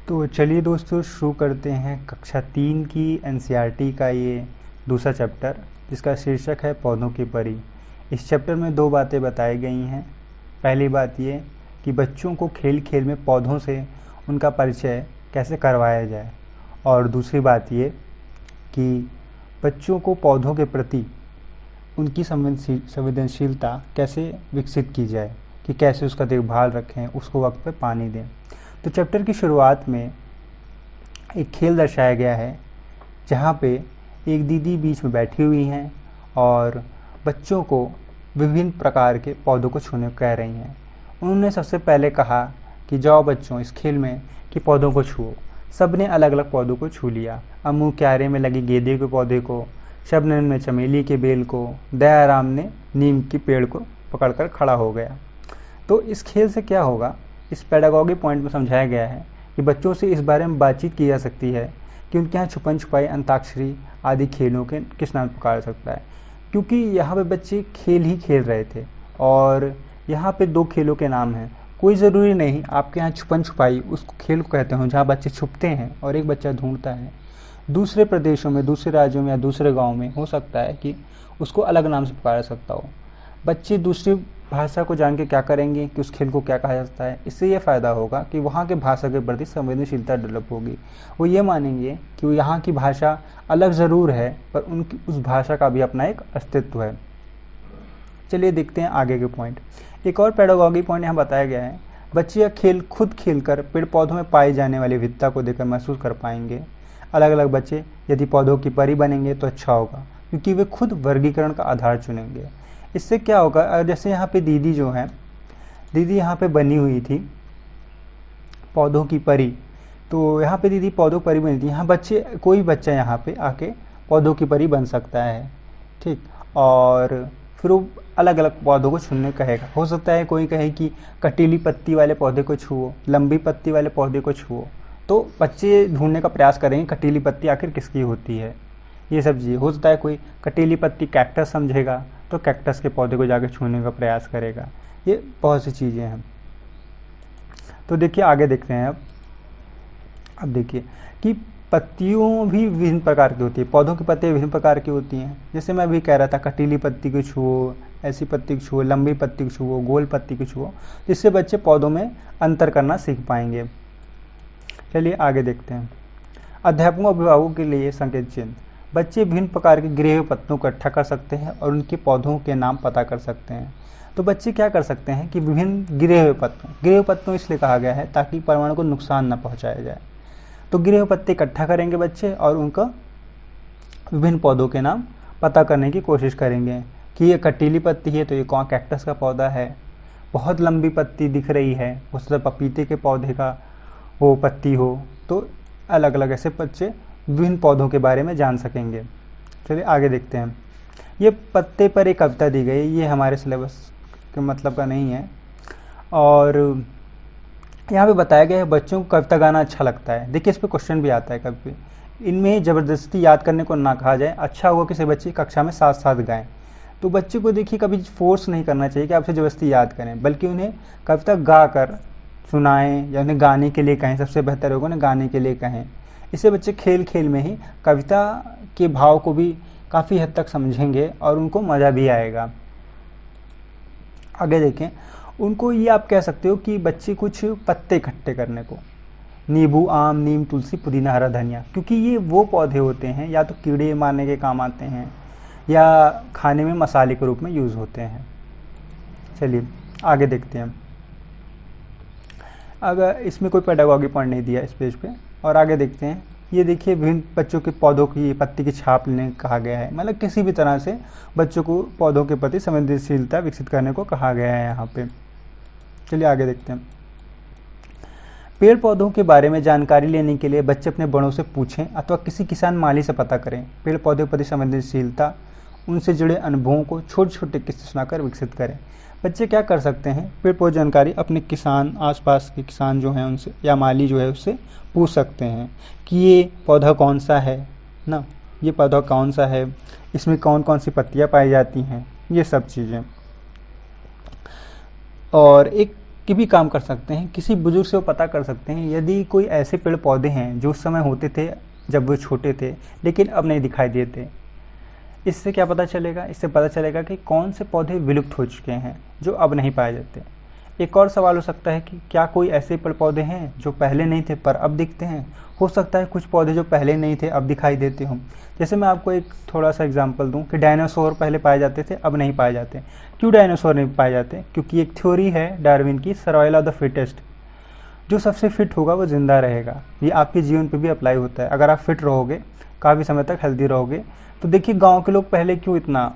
तो चलिए दोस्तों शुरू करते हैं कक्षा 3 की एनसीईआरटी का ये दूसरा चैप्टर, जिसका शीर्षक है पौधों की परी। इस चैप्टर में दो बातें बताई गई हैं। पहली बात ये कि बच्चों को खेल खेल में पौधों से उनका परिचय कैसे करवाया जाए, और दूसरी बात ये कि बच्चों को पौधों के प्रति उनकी संवेदनशीलता कैसे विकसित की जाए, कि कैसे उसका देखभाल रखें, उसको वक्त पर पानी दें। तो चैप्टर की शुरुआत में एक खेल दर्शाया गया है, जहाँ पे एक दीदी बीच में बैठी हुई हैं और बच्चों को विभिन्न प्रकार के पौधों को छूने को कह रही हैं। उन्होंने सबसे पहले कहा कि जाओ बच्चों इस खेल में कि पौधों को छुओ। सब ने अलग अलग पौधों को छू लिया। अम्मू क्यारे में लगी गेंदे के पौधे को, शबनम ने चमेली के बेल को, दयाराम ने नीम के पेड़ को पकड़कर खड़ा हो गया। तो इस खेल से क्या होगा, इस पेडागॉजी पॉइंट में समझाया गया है कि बच्चों से इस बारे में बातचीत की जा सकती है कि उनके यहाँ छुपन छुपाई, अंताक्षरी आदि खेलों के किस नाम से पुकारा सकता है। क्योंकि यहाँ पे बच्चे खेल ही खेल रहे थे और यहाँ पे दो खेलों के नाम हैं। कोई ज़रूरी नहीं आपके यहाँ छुपन छुपाई उस खेल को कहते हो जहाँ बच्चे छुपते हैं और एक बच्चा ढूंढता है। दूसरे प्रदेशों में, दूसरे राज्यों में या दूसरे गाँव में हो सकता है कि उसको अलग नाम से पुकारा सकता हो। बच्चे दूसरी भाषा को जान के क्या करेंगे कि उस खेल को क्या कहा जाता है। इससे ये फ़ायदा होगा कि वहाँ के भाषा के प्रति संवेदनशीलता डेवलप होगी। वो ये मानेंगे कि वो यहाँ की भाषा अलग ज़रूर है, पर उनकी उस भाषा का भी अपना एक अस्तित्व है। चलिए देखते हैं आगे के पॉइंट। एक और पेडागॉजी पॉइंट यहाँ बताया गया है, बच्चे यह खेल खुद खेलकर पेड़ पौधों में पाई जाने वाली विविधता को देखकर महसूस कर पाएंगे। अलग अलग बच्चे यदि पौधों की परी बनेंगे तो अच्छा होगा, क्योंकि वे खुद वर्गीकरण का आधार चुनेंगे। इससे क्या होगा, जैसे यहाँ पे दीदी जो है, दीदी यहाँ पे बनी हुई थी पौधों की परी, तो यहाँ पे दीदी पौधों की परी बनी थी। यहाँ बच्चे, कोई बच्चा यहाँ पे आके पौधों की परी बन सकता है, ठीक। और फिर वो अलग अलग पौधों को छूने कहेगा। हो सकता है कोई कहे कि कटीली पत्ती वाले पौधे को छुओ, लंबी पत्ती वाले पौधे को छुओ। तो बच्चे ढूंढने का प्रयास करेंगे कटीली पत्ती आखिर किसकी होती है, ये सब चीज़। हो सकता है कोई कटीली पत्ती कैक्टस समझेगा तो कैक्टस के पौधे को जाकर छूने का प्रयास करेगा। ये बहुत सी चीज़ें हैं। तो देखिए आगे देखते हैं। अब देखिए कि पत्तियों भी विभिन्न प्रकार की होती है, पौधों की पत्तियाँ विभिन्न प्रकार की होती हैं। जैसे मैं अभी कह रहा था कटीली पत्ती को छुओ, ऐसी पत्ती को छुओ, लंबी पत्ती को छुओ, गोल पत्ती को छुओ। जिससे बच्चे पौधों में अंतर करना सीख पाएंगे। चलिए आगे देखते हैं। अध्यापकों और अभिभावकों के लिए संकेत चिन्ह। बच्चे विभिन्न प्रकार के गिरे हुए पत्तों को इकट्ठा कर सकते हैं और उनके पौधों के नाम पता कर सकते हैं। तो बच्चे क्या कर सकते हैं कि विभिन्न गिरे हुए पत्तों इसलिए कहा गया है ताकि परमाणु को नुकसान न पहुंचाया जाए। तो गिरे हुए पत्ते इकट्ठा करेंगे बच्चे और उनका विभिन्न पौधों के नाम पता करने की कोशिश करेंगे कि ये कटीली पत्ती है तो ये कौन कैक्टस का पौधा है। बहुत लंबी पत्ती दिख रही है, हो सकता है पपीते के पौधे का वो पत्ती हो। तो अलग अलग ऐसे बच्चे विभिन्न पौधों के बारे में जान सकेंगे। चलिए आगे देखते हैं। ये पत्ते पर एक कविता दी गई, ये हमारे सिलेबस के मतलब का नहीं है। और यहाँ पे बताया गया है बच्चों को कविता गाना अच्छा लगता है। देखिए इस पर क्वेश्चन भी आता है कभी। इनमें ज़बरदस्ती याद करने को ना कहा जाए, अच्छा होगा किसी बच्चे कक्षा में साथ साथ गाएं। तो बच्चे को देखिए कभी फोर्स नहीं करना चाहिए कि आपसे ज़बरदस्ती याद करें, बल्कि उन्हें कविता गा कर सुनाएं या उन्हें गाने के लिए कहें। सबसे बेहतर होगा उन्हें गाने के लिए कहें। इससे बच्चे खेल खेल में ही कविता के भाव को भी काफ़ी हद तक समझेंगे और उनको मज़ा भी आएगा। आगे देखें। उनको ये आप कह सकते हो कि बच्चे कुछ पत्ते इकट्ठे करने को, नींबू, आम, नीम, तुलसी, पुदीना, हरा धनिया, क्योंकि ये वो पौधे होते हैं या तो कीड़े मारने के काम आते हैं या खाने में मसाले के रूप में यूज़ होते हैं। चलिए आगे देखते हैं। अगर इसमें कोई पेडागॉजी पॉइंट नहीं दिया इस पेज पे, और आगे देखते हैं। ये देखिए विभिन्न बच्चों के पौधों की पत्ती की छाप लेने कहा गया है, मतलब किसी भी तरह से बच्चों को पौधों के प्रति संवेदनशीलता विकसित करने को कहा गया है यहाँ पे। चलिए आगे देखते हैं। पेड़ पौधों के बारे में जानकारी लेने के लिए बच्चे अपने बड़ों से पूछें अथवा किसी किसान माली से पता करें। पेड़ पौधों के प्रति संवेदनशीलता, उनसे जुड़े अनुभवों को छोटे छोटे किस्से सुनाकर विकसित करें। बच्चे क्या कर सकते हैं, पेड़ पौधे जानकारी अपने किसान, आसपास के किसान जो हैं उनसे या माली जो है उससे पूछ सकते हैं कि ये पौधा कौन सा है ना, ये पौधा कौन सा है, इसमें कौन कौन सी पत्तियां पाई जाती हैं, ये सब चीज़ें। और एक की भी काम कर सकते हैं। किसी बुजुर्ग से वो पता कर सकते हैं यदि कोई ऐसे पेड़ पौधे हैं जो उस समय होते थे जब वो छोटे थे लेकिन अब नहीं दिखाई देते। इससे क्या पता चलेगा? इससे पता चलेगा कि कौन से पौधे विलुप्त हो चुके हैं जो अब नहीं पाए जाते। एक और सवाल हो सकता है कि क्या कोई ऐसे पेड़ पौधे हैं जो पहले नहीं थे पर अब दिखते हैं? हो सकता है कुछ पौधे जो पहले नहीं थे अब दिखाई देते हों। जैसे मैं आपको एक थोड़ा सा एग्जांपल दूं कि डायनासोर पहले पाए जाते थे, अब नहीं पाए जाते। क्यों डायनासोर नहीं पाए जाते? क्योंकि एक थ्योरी है डार्विन की, सर्वाइवल ऑफ द फिटेस्ट। जो सबसे फिट होगा वो ज़िंदा रहेगा। ये आपके जीवन पर भी अप्लाई होता है। अगर आप फिट रहोगे, काफ़ी समय तक हेल्दी रहोगे, तो देखिए गाँव के लोग पहले क्यों इतना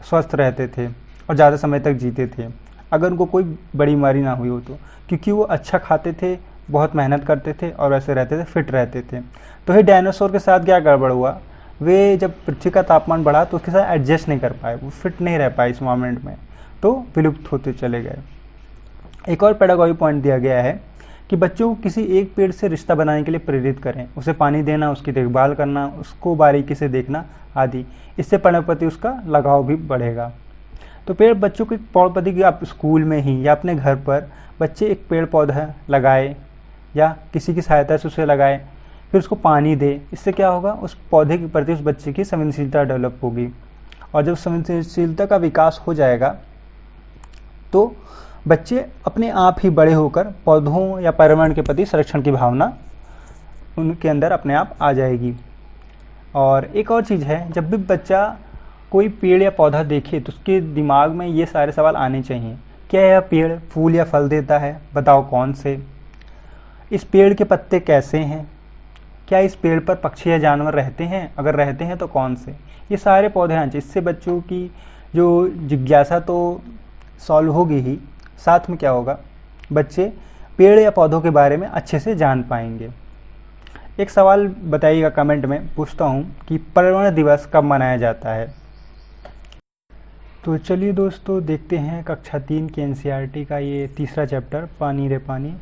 स्वस्थ रहते थे और ज़्यादा समय तक जीते थे, अगर उनको कोई बड़ी बीमारी ना हुई हो तो, क्योंकि वो अच्छा खाते थे, बहुत मेहनत करते थे और वैसे रहते थे, फिट रहते थे। तो ये डायनासोर के साथ क्या गड़बड़ हुआ? वे जब पृथ्वी का तापमान बढ़ा तो उसके साथ एडजस्ट नहीं कर पाए, वो फिट नहीं रह पाए इस मोमेंट में, तो विलुप्त होते चले गए। एक और पेडागॉजी पॉइंट दिया गया है कि बच्चों को किसी एक पेड़ से रिश्ता बनाने के लिए प्रेरित करें, उसे पानी देना, उसकी देखभाल करना, उसको बारीकी से देखना आदि। इससे पेड़ प्रति उसका लगाव भी बढ़ेगा। तो पेड़ बच्चों को पेड़ पौधे की आप स्कूल में ही या अपने घर पर बच्चे एक पेड़ पौधा लगाए या किसी की सहायता से उसे लगाए, फिर उसको पानी दे। इससे क्या होगा? उस पौधे के प्रति उस बच्चे की संवेदनशीलता डेवलप होगी, और जब संवेदनशीलता का विकास हो जाएगा तो बच्चे अपने आप ही बड़े होकर पौधों या पर्यावरण के प्रति संरक्षण की भावना उनके अंदर अपने आप आ जाएगी। और एक और चीज़ है, जब भी बच्चा कोई पेड़ या पौधा देखे तो उसके दिमाग में ये सारे सवाल आने चाहिए। क्या यह पेड़ फूल या फल देता है? बताओ कौन से? इस पेड़ के पत्ते कैसे हैं? क्या इस पेड़ पर पक्षी या जानवर रहते हैं? अगर रहते हैं तो कौन से? ये सारे पौधे आने चाहिए। इससे बच्चों की जो जिज्ञासा तो सॉल्व होगी ही, साथ में क्या होगा? बच्चे पेड़ या पौधों के बारे में अच्छे से जान पाएंगे। एक सवाल बताइएगा कमेंट में, पूछता हूँ कि पर्यावरण दिवस कब मनाया जाता है? तो चलिए दोस्तों, देखते हैं कक्षा 3 की एनसीईआरटी का ये तीसरा चैप्टर, पानी रे पानी।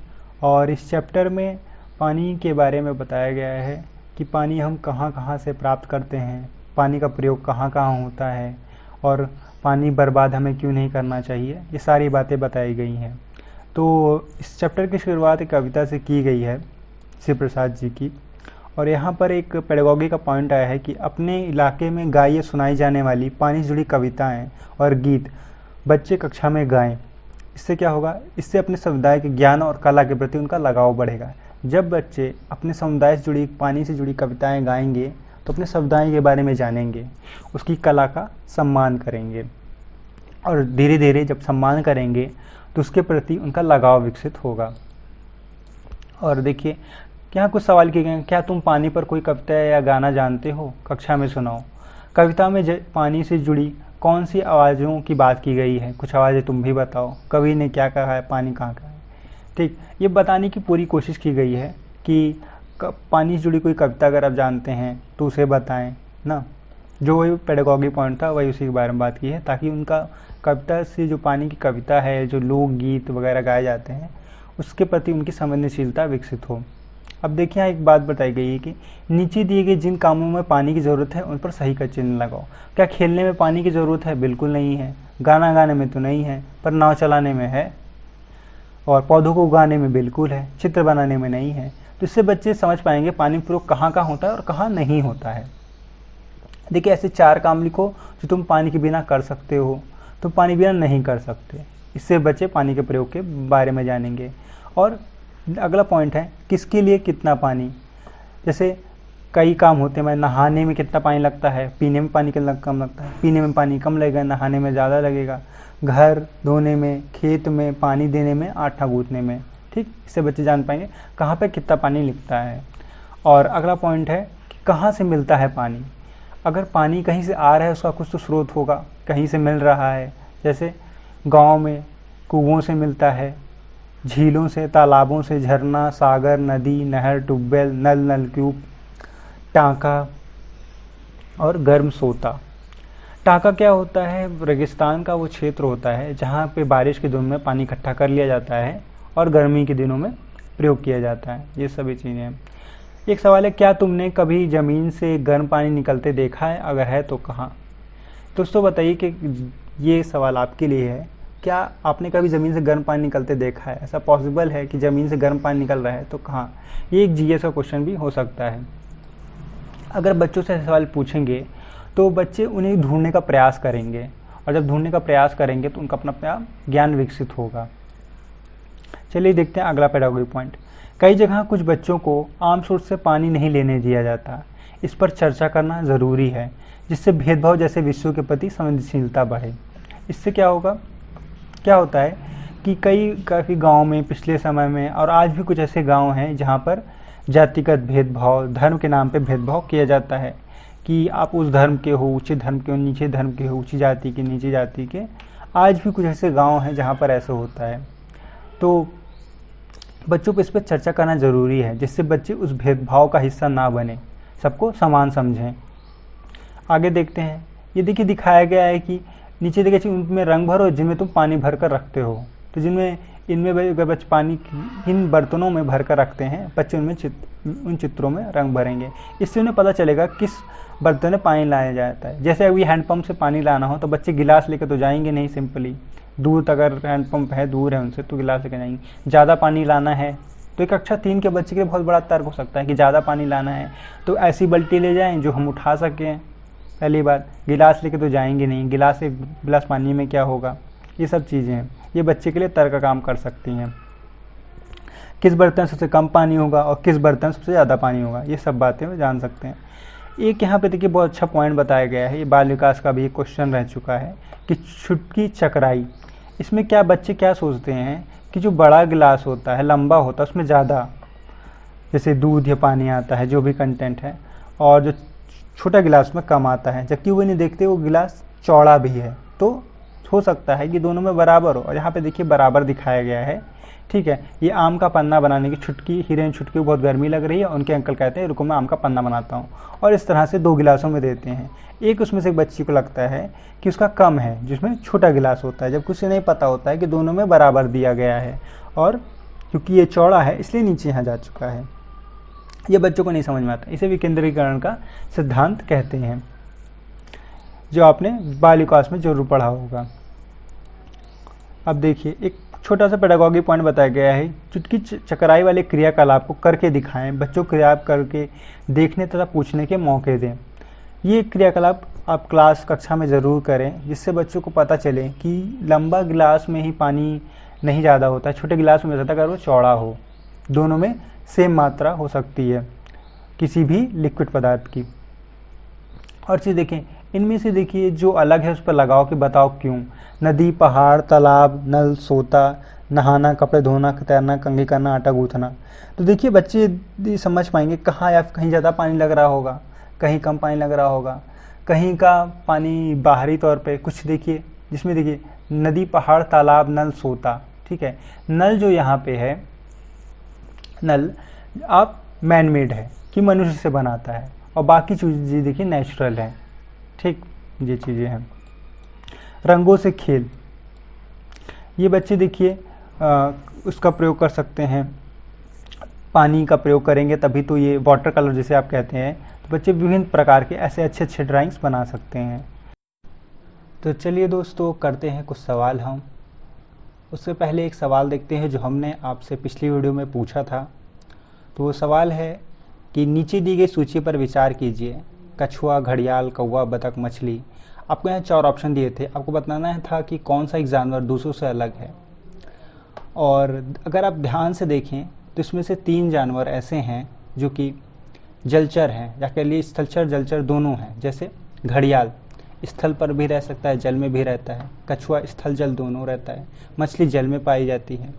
और इस चैप्टर में पानी के बारे में बताया गया है कि पानी हम कहाँ कहाँ से प्राप्त करते हैं, पानी का प्रयोग कहाँ कहाँ होता है, और पानी बर्बाद हमें क्यों नहीं करना चाहिए। ये सारी बातें बताई गई हैं। तो इस चैप्टर की शुरुआत एक कविता से की गई है, शिव प्रसाद जी की। और यहाँ पर एक पेडागॉजी का पॉइंट आया है कि अपने इलाके में गाइए सुनाई जाने वाली पानी से जुड़ी कविताएं और गीत बच्चे कक्षा में गाएं। इससे क्या होगा? इससे अपने समुदाय के ज्ञान और कला के प्रति उनका लगाव बढ़ेगा। जब बच्चे अपने समुदाय से जुड़ी, पानी से जुड़ी कविताएं गाएंगे तो अपने समुदाय के बारे में जानेंगे, उसकी कला का सम्मान करेंगे, और धीरे धीरे जब सम्मान करेंगे तो उसके प्रति उनका लगाव विकसित होगा। और देखिए, यहाँ कुछ सवाल किए गए हैं। क्या तुम पानी पर कोई कविता या गाना जानते हो? कक्षा में सुनाओ। कविता में पानी से जुड़ी कौन सी आवाज़ों की बात की गई है? कुछ आवाज़ें तुम भी बताओ। कवि ने क्या कहा है? पानी कहाँ का है? ठीक, ये बताने की पूरी कोशिश की गई है कि पानी से जुड़ी कोई कविता अगर आप जानते हैं तो उसे बताएं ना। जो वही पेडागॉजी पॉइंट था, वही उसी के बारे में बात की है, ताकि उनका कविता से जो पानी की कविता है, जो लोकगीत वगैरह गाए जाते हैं, उसके प्रति उनकी संवेदनशीलता विकसित हो। अब देखिए, यहाँ एक बात बताई गई है कि नीचे दिए गए जिन कामों में पानी की ज़रूरत है उन पर सही का चिन्ह लगाओ। क्या खेलने में पानी की ज़रूरत है? बिल्कुल नहीं है। गाना गाने में तो नहीं है, पर नाव चलाने में है, और पौधों को उगाने में बिल्कुल है, चित्र बनाने में नहीं है। तो इससे बच्चे समझ पाएंगे पानी प्रयोग कहाँ कहाँ होता है और कहाँ नहीं होता है। देखिए, ऐसे 4 काम लिखो जो तुम पानी के बिना कर सकते हो, तुम पानी बिना नहीं कर सकते। इससे बच्चे पानी के प्रयोग के बारे में जानेंगे। और अगला पॉइंट है, किसके लिए कितना पानी। जैसे कई काम होते हैं, नहाने में कितना पानी लगता है, पीने में पानी कितना कम लगता है। पीने में पानी कम लगेगा, नहाने में ज़्यादा लगेगा। घर धोने में, खेत में पानी देने में, आटा गूंथने में। ठीक, इससे बच्चे जान पाएंगे कहाँ पे कितना पानी लिखता है। और अगला पॉइंट है कि कहाँ से मिलता है पानी। अगर पानी कहीं से आ रहा है, उसका कुछ तो स्रोत होगा, कहीं से मिल रहा है। जैसे गाँव में कुओं से मिलता है, झीलों से, तालाबों से, झरना, सागर, नदी, नहर, ट्यूबवेल, नल, नलकूप, टाँका और गर्म सोता। टाँका क्या होता है? रेगिस्तान का वो क्षेत्र होता है जहाँ पे बारिश के दिनों में पानी इकट्ठा कर लिया जाता है और गर्मी के दिनों में प्रयोग किया जाता है। ये सभी चीज़ें हैं। एक सवाल है, क्या तुमने कभी ज़मीन से गर्म पानी निकलते देखा है? अगर है तो कहाँ? दोस्तों बताइए कि ये सवाल आपके लिए है। क्या आपने कभी ज़मीन से गर्म पानी निकलते देखा है? ऐसा पॉसिबल है कि ज़मीन से गर्म पानी निकल रहा है? तो कहाँ? ये एक जीएस का क्वेश्चन भी हो सकता है। अगर बच्चों से सवाल पूछेंगे तो बच्चे उन्हें ढूंढने का प्रयास करेंगे, और जब ढूंढने का प्रयास करेंगे तो उनका अपना अपना ज्ञान विकसित होगा। चलिए देखते हैं अगला पेडागोगी पॉइंट। कई जगह कुछ बच्चों को आम सोर्स से पानी नहीं लेने दिया जाता। इस पर चर्चा करना ज़रूरी है, जिससे भेदभाव जैसे विषयों के प्रति संवेदनशीलता बढ़े। इससे क्या होगा, क्या होता है कि काफ़ी गाँव में पिछले समय में और आज भी कुछ ऐसे गाँव हैं जहाँ पर जातिगत भेदभाव, धर्म के नाम पे भेदभाव किया जाता है कि आप उस धर्म के हो, ऊंचे धर्म के हो, नीचे धर्म के हो, ऊंची जाति के, नीचे जाति के। आज भी कुछ ऐसे गांव हैं जहां पर ऐसा होता है। तो बच्चों को इस पर चर्चा करना ज़रूरी है, जिससे बच्चे उस भेदभाव का हिस्सा ना बने, सबको समान समझें। आगे देखते हैं। ये देखिए दिखाया गया है कि नीचे देखिए उनमें रंग भरो जिनमें तुम पानी भर कर रखते हो। तो इनमें अगर बच्चे पानी इन बर्तनों में भर कर रखते हैं, बच्चे उनमें उन चित्रों में रंग भरेंगे। इससे उन्हें पता चलेगा किस बर्तन में पानी लाया जाता है। जैसे अभी हैंडपम्प से पानी लाना हो तो बच्चे गिलास लेकर तो जाएंगे नहीं, सिंपली दूर तक अगर हैंडपम्प है, दूर है उनसे, तो गिलास लेकर जाएंगे। ज़्यादा पानी लाना है तो एक कक्षा 3 के बच्चे के लिए बहुत बड़ा तर्क हो सकता है कि ज़्यादा पानी लाना है तो ऐसी बाल्टी ले जाएं जो हम उठा सकें। पहली बात, गिलास लेके तो जाएंगे नहीं, एक गिलास पानी में क्या होगा। ये सब चीज़ें हैं, ये बच्चे के लिए तर्क का काम कर सकती हैं। किस बर्तन सबसे कम पानी होगा और किस बर्तन सबसे ज़्यादा पानी होगा, ये सब बातें वो जान सकते हैं। एक यहाँ पे देखिए बहुत अच्छा पॉइंट बताया गया है, ये बाल विकास का भी एक क्वेश्चन रह चुका है कि छुटकी चकराई। इसमें क्या बच्चे क्या सोचते हैं कि जो बड़ा गिलास होता है, लंबा होता है, उसमें ज़्यादा जैसे दूध या पानी आता है, जो भी कंटेंट है, और जो छोटा गिलास में कम आता है, जबकि वो नहीं देखते वो गिलास चौड़ा भी है। तो हो सकता है कि दोनों में बराबर हो, और यहाँ पे देखिए बराबर दिखाया गया है। ठीक है, ये आम का पन्ना बनाने की छुटकी, हीरोइन छुटकी को बहुत गर्मी लग रही है, उनके अंकल कहते हैं रुको मैं आम का पन्ना बनाता हूँ, और इस तरह से 2 गिलासों में देते हैं। एक उसमें से एक बच्ची को लगता है कि उसका कम है, जिसमें छोटा गिलास होता है, जबकि उसे नहीं पता होता है कि दोनों में बराबर दिया गया है, और क्योंकि ये चौड़ा है इसलिए नीचे यहाँ जा चुका है। ये बच्चों को नहीं समझ में आता, इसे विकेंद्रीकरण का सिद्धांत कहते हैं, जो आपने बाल विकास में जरूर पढ़ा होगा। अब देखिए एक छोटा सा पेडागॉजी पॉइंट बताया गया है, चुटकी चकराई वाले क्रियाकलाप को करके दिखाएं, बच्चों को क्रिया करके देखने तथा पूछने के मौके दें। ये क्रियाकलाप आप कक्षा में ज़रूर करें, जिससे बच्चों को पता चले कि लंबा गिलास में ही पानी नहीं ज़्यादा होता है, छोटे गिलास में ज़्यादा, अगर वो चौड़ा हो। दोनों में सेम मात्रा हो सकती है किसी भी लिक्विड पदार्थ की। और चीज़ देखें, इनमें से देखिए जो अलग है उस पर लगाओ कि बताओ क्यों। नदी, पहाड़, तालाब, नल, सोता, नहाना, कपड़े धोना, तैरना, कंघी करना, आटा गूंथना। तो देखिए बच्चे समझ पाएंगे कहाँ या कहीं ज़्यादा पानी लग रहा होगा, कहीं कम पानी लग रहा होगा, कहीं का पानी बाहरी तौर पे कुछ देखिए, जिसमें देखिए नदी, पहाड़, तालाब, नल, सोता। ठीक है, नल जो यहाँ पे है, नल आप मैन मेड है कि मनुष्य से बनाता है, और बाकी चीज़ें देखिए नेचुरल है। ठीक, ये चीज़ें हैं। रंगों से खेल, ये बच्चे देखिए उसका प्रयोग कर सकते हैं, पानी का प्रयोग करेंगे तभी तो ये वाटर कलर जिसे आप कहते हैं, तो बच्चे विभिन्न प्रकार के ऐसे अच्छे अच्छे ड्राइंग्स बना सकते हैं। तो चलिए दोस्तों करते हैं कुछ सवाल हम। उससे पहले एक सवाल देखते हैं जो हमने आपसे पिछली वीडियो में पूछा था। तो वो सवाल है कि नीचे दी गई सूची पर विचार कीजिए। कछुआ, घड़ियाल, कौवा, बतख, मछली। आपको यहाँ 4 ऑप्शन दिए थे, आपको बताना था कि कौन सा एक जानवर दूसरों से अलग है। और अगर आप ध्यान से देखें तो इसमें से 3 जानवर ऐसे हैं जो कि जलचर हैं, या कह लिए स्थलचर जलचर दोनों हैं। जैसे घड़ियाल स्थल पर भी रह सकता है, जल में भी रहता है। कछुआ स्थल जल दोनों रहता है। मछली जल में पाई जाती है।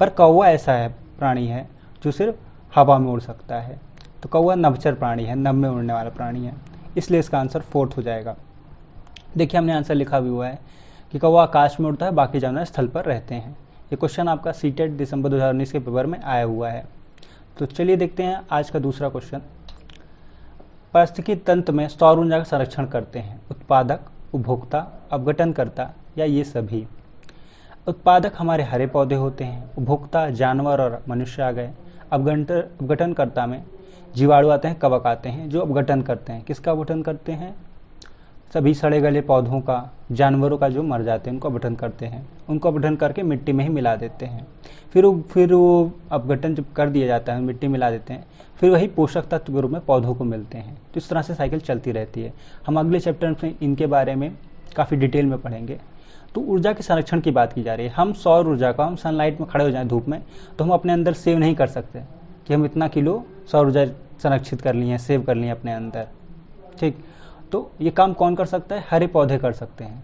पर कौवा ऐसा है प्राणी है जो सिर्फ हवा में उड़ सकता है। तो कौवा नभचर प्राणी है, नभ में उड़ने वाला प्राणी है, इसलिए इसका आंसर 4th हो जाएगा। देखिए हमने आंसर लिखा भी हुआ है कि कौवा आकाश में उड़ता है, बाकी जानवर स्थल पर रहते हैं। ये क्वेश्चन आपका सीटेट दिसंबर 2019 के पेपर में आया हुआ है। तो चलिए देखते हैं आज का दूसरा क्वेश्चन। पारिस्थितिकी तंत्र में सौर ऊर्जा का संरक्षण करते हैं उत्पादक, उपभोक्ता, अपघटनकर्ता या ये सभी। उत्पादक हमारे हरे पौधे होते हैं, उपभोक्ता जानवर और मनुष्य आ गए, अपघटनकर्ता में जीवाणु आते हैं, कवक आते हैं जो अपघटन करते हैं। किसका अपघटन करते हैं? सभी सड़े गले पौधों का, जानवरों का जो मर जाते हैं उनको अपघटन करते हैं, उनको अपघटन करके मिट्टी में ही मिला देते हैं। फिर वो अपघटन जब कर दिया जाता है, मिट्टी मिला देते हैं, फिर वही पोषक तत्व के रूप में पौधों को मिलते हैं। तो इस तरह से साइकिल चलती रहती है। हम अगले चैप्टर में इनके बारे में काफ़ी डिटेल में पढ़ेंगे। तो ऊर्जा के संरक्षण की बात की जा रही है। हम सौर ऊर्जा का, हम सनलाइट में खड़े हो जाएं धूप में, तो हम अपने अंदर सेव नहीं कर सकते कि हम इतना किलो सौर ऊर्जा संरक्षित कर लिए, सेव कर लिए अपने अंदर। ठीक, तो ये काम कौन कर सकता है? हरे पौधे कर सकते हैं।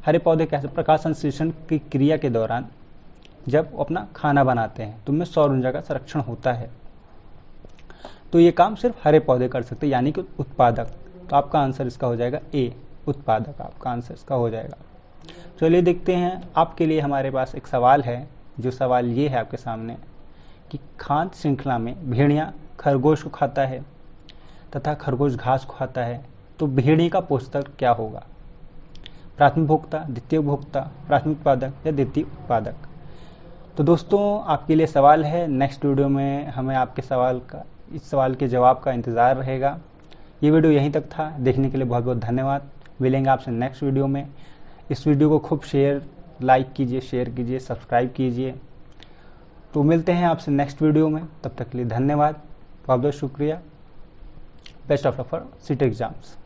हरे पौधे कैसे? प्रकाश संश्लेषण की क्रिया के दौरान जब अपना खाना बनाते हैं तो उनमें सौर ऊर्जा का संरक्षण होता है। तो ये काम सिर्फ हरे पौधे कर सकते हैं, यानी कि उत्पादक। तो आपका आंसर इसका हो जाएगा ए, उत्पादक। आपका आंसर इसका हो जाएगा। चलिए देखते हैं, आपके लिए हमारे पास एक सवाल है। जो सवाल ये है आपके सामने कि खाद्य श्रृंखला में भेड़िया खरगोश को खाता है तथा खरगोश घास को खाता है, तो भेड़िए का पोषक क्या होगा? प्राथमिक उपभोक्ता, द्वितीय उपभोक्ता, प्राथमिक उत्पादक या द्वितीय उत्पादक? तो दोस्तों आपके लिए सवाल है। नेक्स्ट वीडियो में हमें आपके इस सवाल के जवाब का इंतज़ार रहेगा। ये वीडियो यहीं तक था। देखने के लिए बहुत बहुत धन्यवाद। मिलेंगे आपसे नेक्स्ट वीडियो में। इस वीडियो को खूब लाइक कीजिए, शेयर कीजिए, सब्सक्राइब कीजिए। तो मिलते हैं आपसे नेक्स्ट वीडियो में। तब तक के लिए धन्यवाद, बहुत बहुत शुक्रिया। Best of luck for seat exams.